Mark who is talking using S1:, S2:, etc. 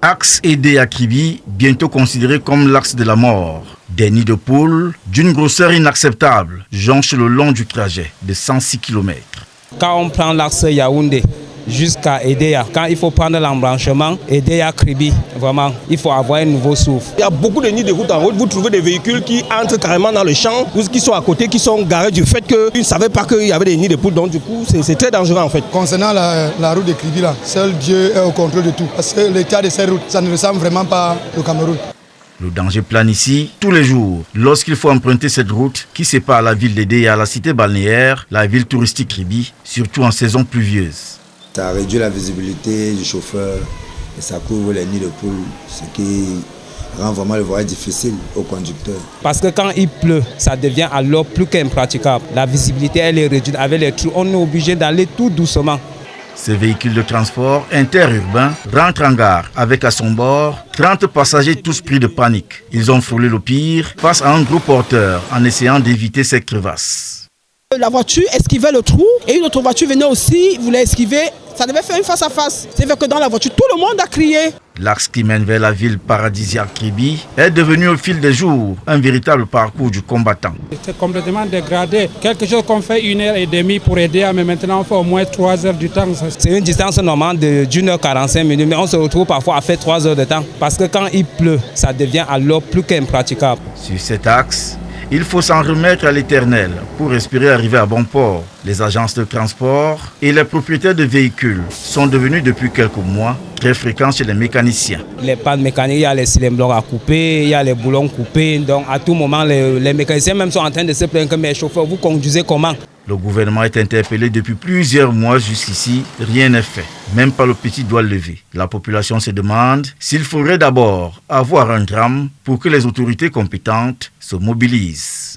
S1: Axe Edéa-Kribi, bientôt considéré comme l'axe de la mort. Des nids de poules d'une grosseur inacceptable jonchent le long du trajet de 106 km.
S2: Quand on prend l'axe Yaoundé jusqu'à Edéa, quand il faut prendre l'embranchement Edéa-Kribi, vraiment, il faut avoir un nouveau souffle.
S3: Il y a beaucoup de nids de route en route. Vous trouvez des véhicules qui entrent carrément dans le champ ou qui sont à côté, qui sont garés du fait qu'ils ne savaient pas qu'il y avait des nids de poules. Donc du coup, c'est très dangereux en fait.
S4: Concernant la route de Kribi, là, seul Dieu est au contrôle de tout. Parce que l'état de ces routes, ça ne ressemble vraiment pas au Cameroun.
S1: Le danger plane ici tous les jours lorsqu'il faut emprunter cette route qui sépare la ville d'Edéa à la cité balnéaire, la ville touristique Kribi, surtout en saison pluvieuse.
S5: Ça réduit la visibilité du chauffeur et ça couvre les nids de poules, ce qui rend vraiment le voyage difficile au conducteur.
S2: Parce que quand il pleut, ça devient alors plus qu'impraticable. La visibilité elle est réduite avec les trous. On est obligé d'aller tout doucement.
S1: Ces véhicules de transport interurbains rentrent en gare avec à son bord 30 passagers tous pris de panique. Ils ont frôlé le pire face à un gros porteur en essayant d'éviter ces crevasses.
S6: La voiture esquivait le trou et une autre voiture venait aussi, voulait esquiver. Ça devait faire une face à face. C'est vrai que dans la voiture, tout le monde a crié. L'axe
S1: qui mène vers la ville paradisiaque Kribi est devenu au fil des jours un véritable parcours du combattant.
S7: C'est complètement dégradé. Quelque chose qu'on fait 1h30 pour aider, mais maintenant on fait au moins 3 heures du temps.
S2: C'est une distance normale d'1h45, mais on se retrouve parfois à faire 3 heures de temps. Parce que quand il pleut, ça devient alors plus qu'impraticable.
S1: Sur cet axe, il faut s'en remettre à l'Éternel pour espérer arriver à bon port. Les agences de transport et les propriétaires de véhicules sont devenus depuis quelques mois très fréquents chez les mécaniciens.
S2: Les pannes mécaniques, il y a les cylindres à couper, il y a les boulons coupés. Donc à tout moment, les mécaniciens même sont en train de se plaindre que mes chauffeurs, vous conduisez comment?
S1: Le gouvernement est interpellé depuis plusieurs mois. Jusqu'ici, rien n'est fait, même pas le petit doigt levé. La population se demande s'il faudrait d'abord avoir un drame pour que les autorités compétentes se mobilisent.